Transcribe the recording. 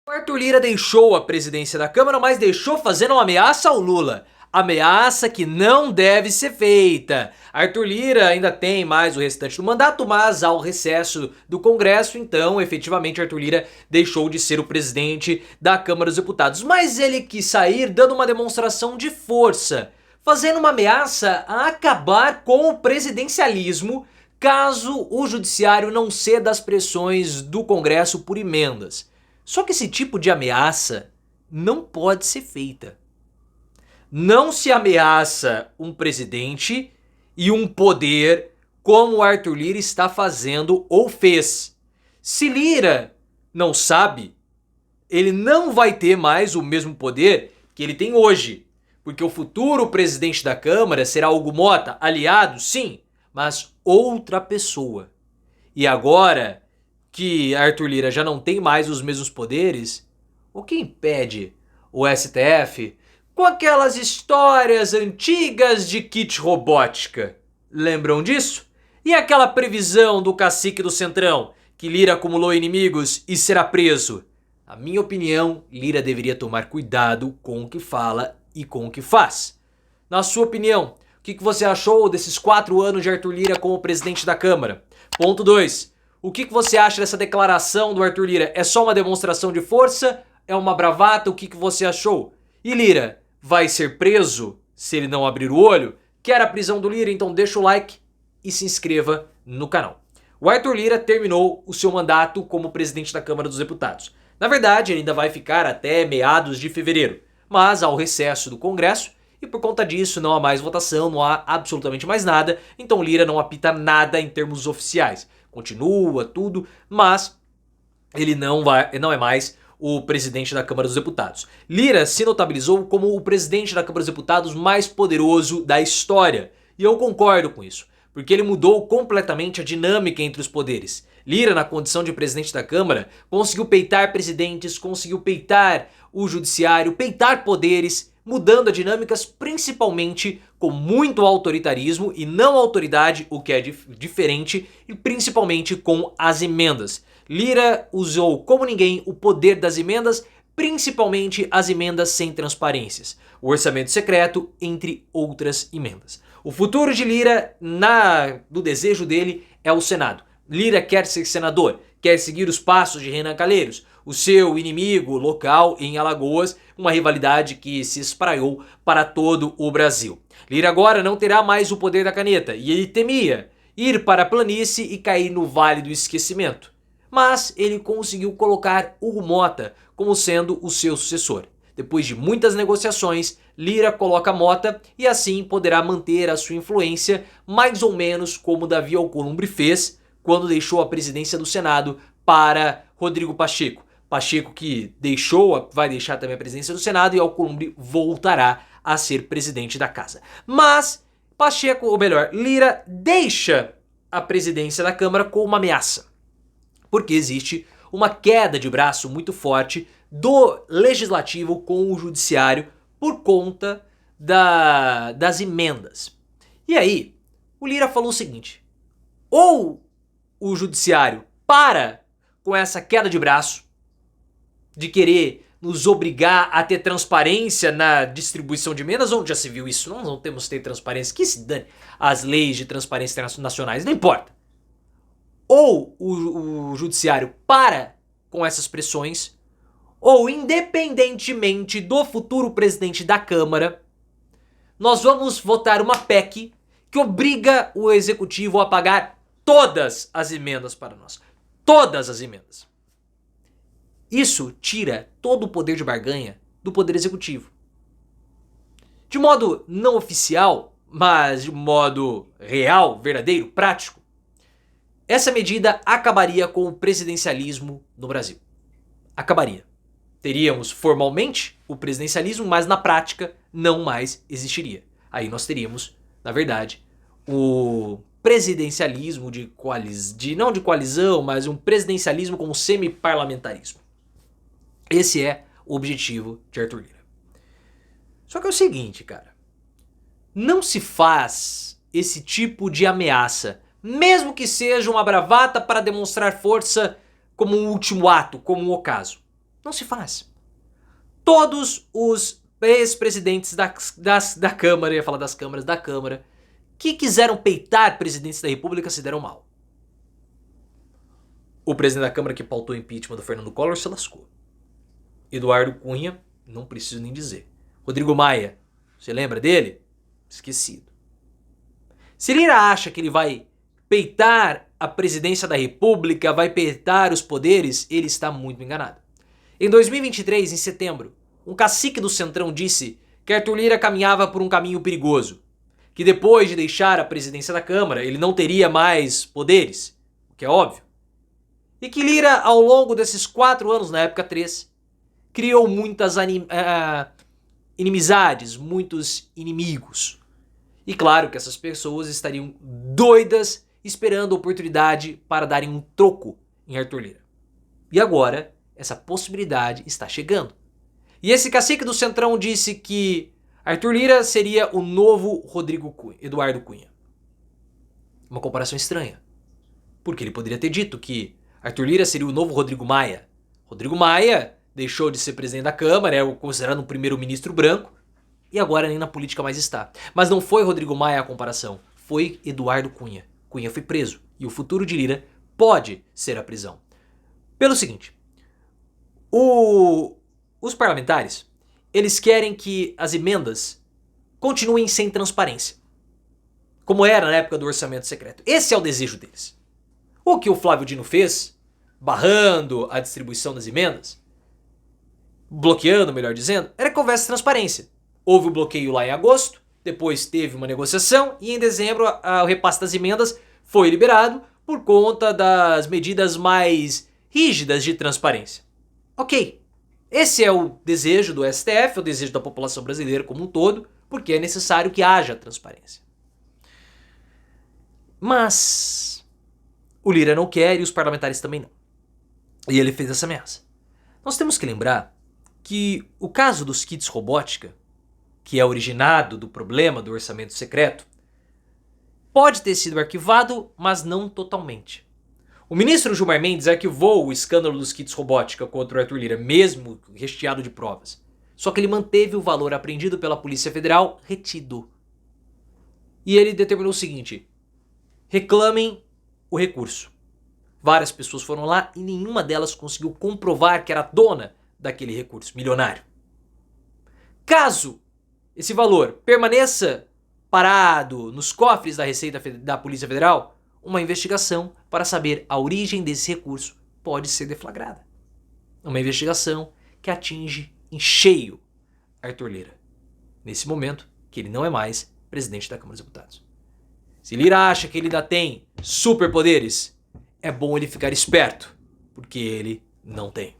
O Arthur Lira deixou a presidência da Câmara, mas deixou fazendo uma ameaça ao Lula. Ameaça que não deve ser feita. Arthur Lira ainda tem mais o restante do mandato, mas ao recesso do Congresso, então, efetivamente, Arthur Lira deixou de ser o presidente da Câmara dos Deputados. Mas ele quis sair dando uma demonstração de força, fazendo uma ameaça a acabar com o presidencialismo caso o judiciário não ceda às pressões do Congresso por emendas. Só que esse tipo de ameaça não pode ser feita. Não se ameaça um presidente e um poder como o Arthur Lira está fazendo ou fez. Se Lira não sabe, ele não vai ter mais o mesmo poder que ele tem hoje. Porque o futuro presidente da Câmara será Hugo Motta, aliado, sim, mas outra pessoa. E agora que Arthur Lira já não tem mais os mesmos poderes, o que impede o STF com aquelas histórias antigas de kit robótica? Lembram disso? E aquela previsão do cacique do Centrão, que Lira acumulou inimigos e será preso? Na minha opinião, Lira deveria tomar cuidado com o que fala e com o que faz. Na sua opinião, o que você achou desses 4 anos de Arthur Lira como presidente da Câmara? Ponto 2. O que você acha dessa declaração do Arthur Lira? É só uma demonstração de força? É uma bravata? O que você achou? E Lira vai ser preso se ele não abrir o olho? Quer a prisão do Lira? Então deixa o like e se inscreva no canal. O Arthur Lira terminou o seu mandato como presidente da Câmara dos Deputados. Na verdade, ele ainda vai ficar até meados de fevereiro, mas ao recesso do Congresso, e por conta disso não há mais votação, não há absolutamente mais nada, então Lira não apita nada em termos oficiais. Continua tudo, mas ele não é mais o presidente da Câmara dos Deputados. Lira se notabilizou como o presidente da Câmara dos Deputados mais poderoso da história. E eu concordo com isso, porque ele mudou completamente a dinâmica entre os poderes. Lira, na condição de presidente da Câmara, conseguiu peitar presidentes, conseguiu peitar o judiciário, peitar poderes, mudando as dinâmicas principalmente com muito autoritarismo e não autoridade, o que é diferente, e principalmente com as emendas. Lira usou como ninguém o poder das emendas, principalmente as emendas sem transparências, o orçamento secreto, entre outras emendas. O futuro de Lira, do desejo dele, é o Senado. Lira quer ser senador, quer seguir os passos de Renan Calheiros, o seu inimigo local em Alagoas, uma rivalidade que se espraiou para todo o Brasil. Lira agora não terá mais o poder da caneta e ele temia ir para a planície e cair no vale do esquecimento. Mas ele conseguiu colocar Hugo Motta como sendo o seu sucessor. Depois de muitas negociações, Lira coloca Motta e assim poderá manter a sua influência mais ou menos como Davi Alcolumbre fez quando deixou a presidência do Senado para Rodrigo Pacheco. Pacheco que vai deixar também a presidência do Senado e Alcolumbre voltará a ser presidente da casa. Mas Pacheco, ou melhor, Lira deixa a presidência da Câmara com uma ameaça. Porque existe uma queda de braço muito forte do Legislativo com o Judiciário por conta das emendas. E aí, o Lira falou o seguinte: ou o Judiciário para com essa queda de braço de querer nos obrigar a ter transparência na distribuição de emendas, onde já se viu isso, não temos que ter transparência, que se dane as leis de transparência nacionais, não importa. Ou o judiciário para com essas pressões, ou independentemente do futuro presidente da Câmara, nós vamos votar uma PEC que obriga o executivo a pagar todas as emendas para nós. Todas as emendas. Isso tira todo o poder de barganha do poder executivo. De modo não oficial, mas de modo real, verdadeiro, prático, essa medida acabaria com o presidencialismo no Brasil. Acabaria. Teríamos formalmente o presidencialismo, mas na prática não mais existiria. Aí nós teríamos, na verdade, o presidencialismo não de coalizão, mas um presidencialismo com semi-parlamentarismo. Esse é o objetivo de Arthur Lira. Só que é o seguinte, cara. Não se faz esse tipo de ameaça, mesmo que seja uma bravata para demonstrar força como um último ato, como um ocaso. Não se faz. Todos os ex-presidentes da Câmara, eu ia falar das câmaras da Câmara, que quiseram peitar presidentes da República se deram mal. O presidente da Câmara que pautou o impeachment do Fernando Collor se lascou. Eduardo Cunha, não preciso nem dizer. Rodrigo Maia, você lembra dele? Esquecido. Se Lira acha que ele vai peitar a presidência da República, vai peitar os poderes, ele está muito enganado. Em 2023, em setembro, um cacique do Centrão disse que Arthur Lira caminhava por um caminho perigoso, que depois de deixar a presidência da Câmara, ele não teria mais poderes, o que é óbvio. E que Lira, ao longo desses 4 anos, na época 3, criou muitas inimizades, muitos inimigos. E claro que essas pessoas estariam doidas esperando a oportunidade para darem um troco em Arthur Lira. E agora, essa possibilidade está chegando. E esse cacique do Centrão disse que Arthur Lira seria o novo Eduardo Cunha. Uma comparação estranha. Porque ele poderia ter dito que Arthur Lira seria o novo Rodrigo Maia. Rodrigo Maia deixou de ser presidente da Câmara, é considerado um primeiro-ministro branco, e agora nem na política mais está. Mas não foi Rodrigo Maia a comparação, foi Eduardo Cunha. Cunha foi preso, e o futuro de Lira pode ser a prisão. Pelo seguinte, os parlamentares, eles querem que as emendas continuem sem transparência, como era na época do orçamento secreto. Esse é o desejo deles. O que o Flávio Dino fez, barrando a distribuição das emendas, bloqueando, melhor dizendo, era que houvesse transparência. Houve o bloqueio lá em agosto, depois teve uma negociação e em dezembro o repasse das emendas foi liberado por conta das medidas mais rígidas de transparência. Ok, esse é o desejo do STF, é o desejo da população brasileira como um todo, porque é necessário que haja transparência. Mas o Lira não quer e os parlamentares também não. E ele fez essa ameaça. Nós temos que lembrar que o caso dos kits robótica, que é originado do problema do orçamento secreto, pode ter sido arquivado, mas não totalmente. O ministro Gilmar Mendes arquivou o escândalo dos kits robótica contra o Arthur Lira, mesmo recheado de provas. Só que ele manteve o valor apreendido pela Polícia Federal retido. E ele determinou o seguinte: reclamem o recurso. Várias pessoas foram lá e nenhuma delas conseguiu comprovar que era dona daquele recurso milionário. Caso esse valor permaneça parado nos cofres da Receita da Polícia Federal, uma investigação para saber a origem desse recurso pode ser deflagrada. Uma investigação que atinge em cheio Arthur Lira, nesse momento que ele não é mais presidente da Câmara dos Deputados. Se Lira acha que ele ainda tem superpoderes, é bom ele ficar esperto, porque ele não tem.